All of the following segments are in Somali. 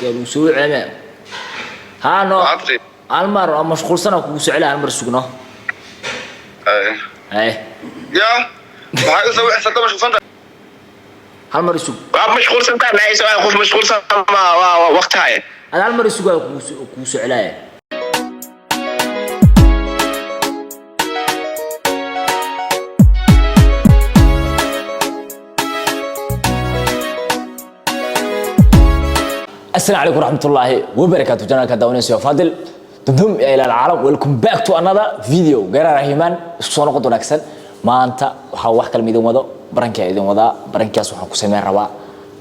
قالوا سوي عنا ها نو المر مشغول سنة وكوسو على المر سجنه اي يا ما يسوي حساب مش فهمت هالمر سوق مشغول سنة لا يسوي خوف مشغول سنة وقتها أنا هالمر سوق كوسو على السلام عليكم ورحمة الله وبركاته. جنرال داونيس فاضل تدوم إلى العالم. ويلكم باك تو another فيديو غير رحيمان سoo noqon wanaagsan. maanta waxa wax kala midin wado baranka idin wada barankaas waxaan ku sameyn rabaa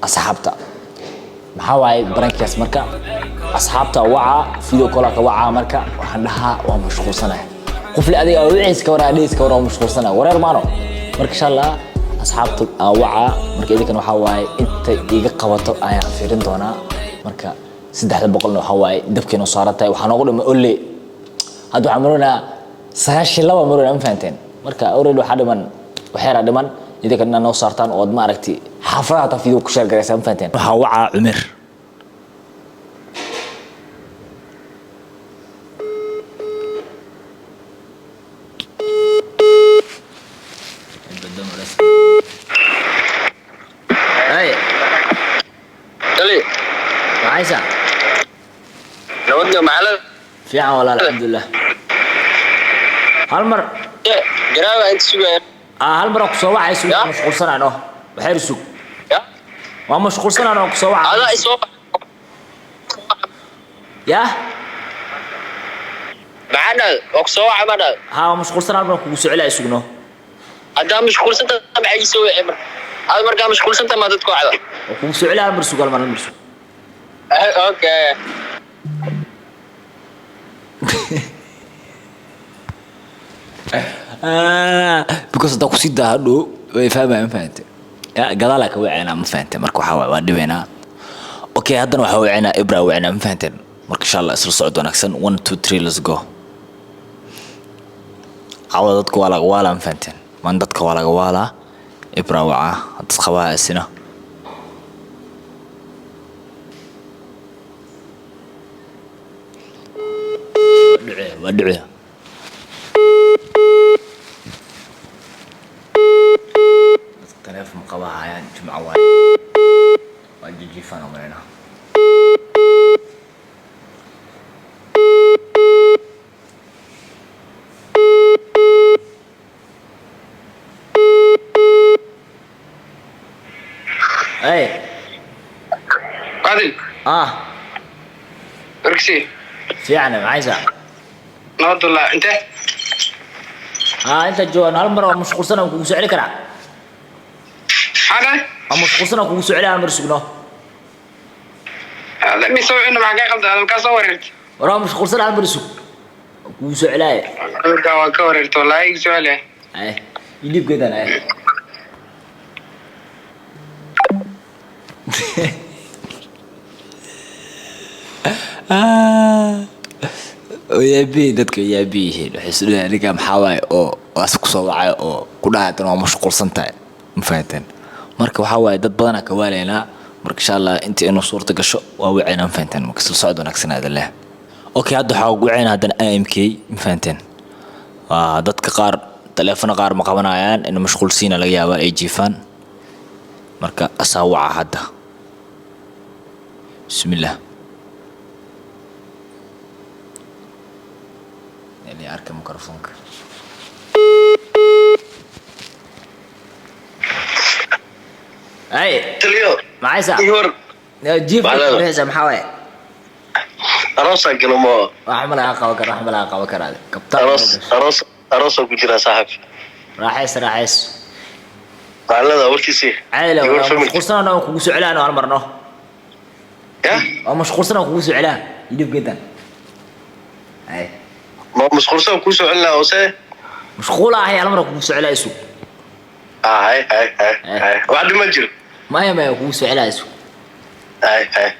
asxaabta maxaa waaye barankaas marka asxaabta waca video call ka waca marka waxaan dhahaa waa mashquulsanahay qof la adiga oo wiciis ka waraadis ka waraa mashquulsanahay wareer maano marka insha Allah asxaabta waca marka idinkan waxa waaye inta iga qabato ayaan fiirin doonaa marka 300 waxa waaye dabkeena saaratay waxaan ugu dhimay olle hadda waxaan marnaa 92 marnaa ma fahanteen marka already waxa dhiman waxyara dhiman idinka noo saartaan oo ma aragti xaafadaha ta video ku share garaysan ma fahanteen waxa waca Umar عايزة لو معلم في عام والله الحمد لله هالمر جرابة أنت سوير هالمر أقصى وعي سوق مشغول سنة أنا بحير السوق يا ما مشغول سنة أنا أقصى وعي هذا إسوق يا معنا أقصى وعمنا ها مشغول سنة أنا أقصى على السوق نو هذا مشغول سنة معي يسوي عمر هذا مرقا مشغول سنة ما تدكوا على أقصى على المرسوق المر المرسوق اوكي because da ku sii daadho way fahmayaan fahanteen ya gadaal ka wacayna ma fahanteen marka waxa waa dhibayna okay haddana waxa wacayna ibra wacayna ma fahanteen marka insha Allah isla socod wanaagsan 1 2 3 let's go awad dadku wala ma fahanteen man dadka wala ibra waca hadda qabaa asina ودعي تلفون قواها يعني جمعة واحد واجي فانا مرينا اي عادل ركسي في يعني عايزة نود الله انت انت جوان هالمرة مشغول سنة وكوسو عليك رع حاجة مشغول سنة وكوسو عليها مرسقنا هذا مي سوي انه معك قلت انا كصورت وراه مشغول سنة على مرسق وكوسو عليها انا كورت والله يكسو عليه اي يجيب كده انا ويابي dadka yaabihiin waxay isleeyahay aniga maxaa waaye oo asku soo wacay oo ku dhahaatan oo mashquulsan tahay ma fahanteen marka waxa waaye dad badan ka waaleena marka insha Allah inta inuu suurta gasho waa wacayna ma fahanteen marka soo socod wanaagsan leh okay hadda waxa ugu wacayna hadan AMK ma fahanteen waa dadka qaar telefoon qaar ma qabanayaan in mashquulsiina laga yaabaa ay jiifaan marka asaawaca hadda bismillah اللي أركب ميكروفونك أي تليو معاي ساعة يور جيب هذا محاوي أروسا قلمو رحمة الله قوكر هذا كابتن أروسا كجرا صاحب راحيس على هذا وركيسي عيلة مشغولنا أنا وكوسو علان وهالمرة يا مشغولنا وكوسو علان يجيب جدا أي ما مشغول سو كوسو علنا وسه مشغولة هي الأمر كوسو على يسوع هاي بعد ما جرب ما كوسو على يسوع هاي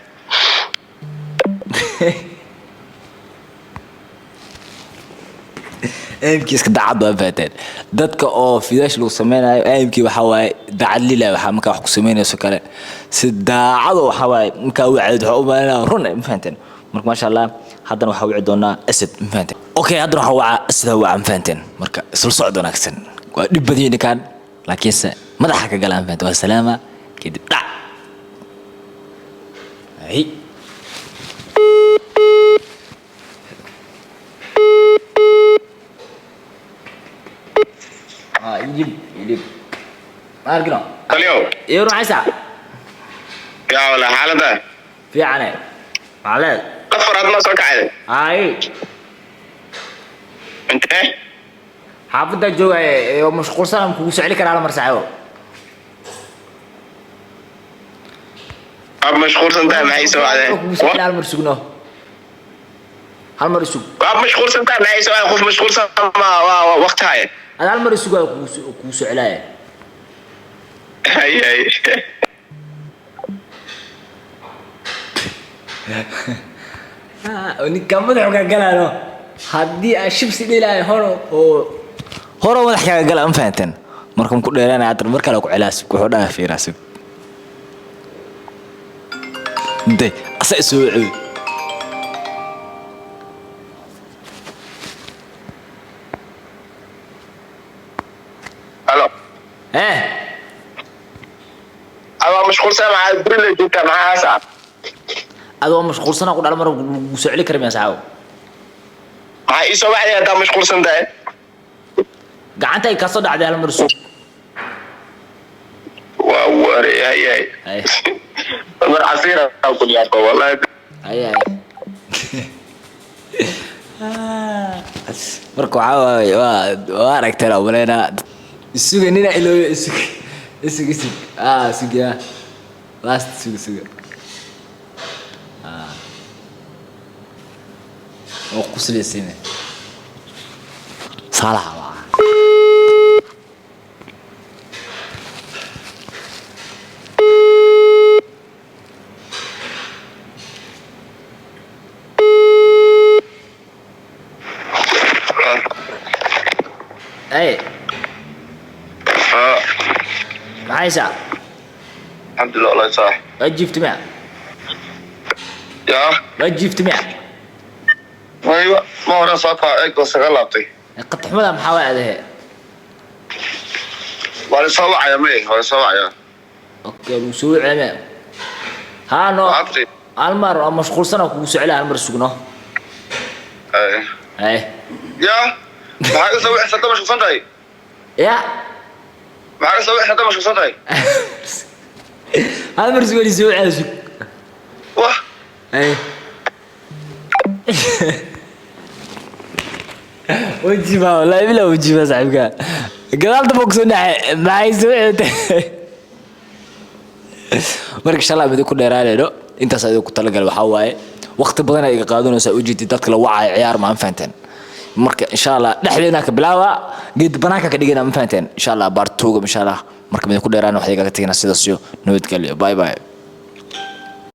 aimkii iska daacad waa faateen dadka oo fidaash lagu sameynayo aimkii waxa waaye daacad lila waxa markaa wax ku sameynayso kale si daacado waxa waaye markaa wacd waxa u baahnaa run ma fahanteen marka ma sha Allah haddana waxa wici doonaa asad ma fahanteen okay haddana waxa waa asad waa ma fahanteen marka isla socod wanaagsan waa dhib badan kan laakiinse madaxa ka galaan fahanteen waa salaama kadib dhac ay يجيب أرجع اليوم يروح عيسى يا ولا حالته في عناء على قفر هذا ما صارك عادي هاي انت حافظ جو يوم مشغول سلام كوس عليك على مرسعه اب مشغول انت معي سؤال على المرسقنا هالمرسق اب مشغول انت معي سؤال خوف مشغول ما وقت هاي أنا المرسق كوس عليه هاي ونكمل حقا قالوا هدي الشمس دي لا هورو مدح كاga gal aan fahanteen markaan ku dheeraanay aad marka la ku cilaas ku xodaa fiirasib intee asa soo cuu الو انا مشغول مع البريل جبت معها ساعه adoo mashquulsan ku dhal mar ugu soo celi karin saaco ha isoo wacdi hada mashquulsan tahay gacanta ay ka soo dhacday hal mar suuq waa wari ay mar asira ku yaaqo wallahi ay marka waa aragtay awleena isuga nina ilo isuga suga last suga وقصلي سنة صالح اي عايشة الحمد لله الله يصلح اجي اجتماع يا اجي اجتماع ايوه ما هو صفا ايكو سغلابتي قد حملها محاوله هذه ولا سوى يا مي ولا سوى اوكي وسوي عمام ها نو عطي المر مشغول سنه وكوسو عليها المر سقناه اي يا ما سوي حتى مش صنطي يا ما سوي حتى مش صنطي هذا مرزق لي سوي على سوق واه اي وجيبها والله بلا وجيبها صاحبك قدرت بوكسنا ما يسوي marka insha Allah mid ku dheeraaleedo intaas ay ku talagal waxa waaye waqti badan ay qaadanaysaa u jeedid dadka la wacay ciyaar ma fahanteen marka insha Allah dhaxdeena ka bilaawa geed banaanka ka dhigana ma fahanteen insha Allah part 2 insha Allah marka mid ku dheeraan wax iga ka tagina sidaas iyo nabadgelyo bye bye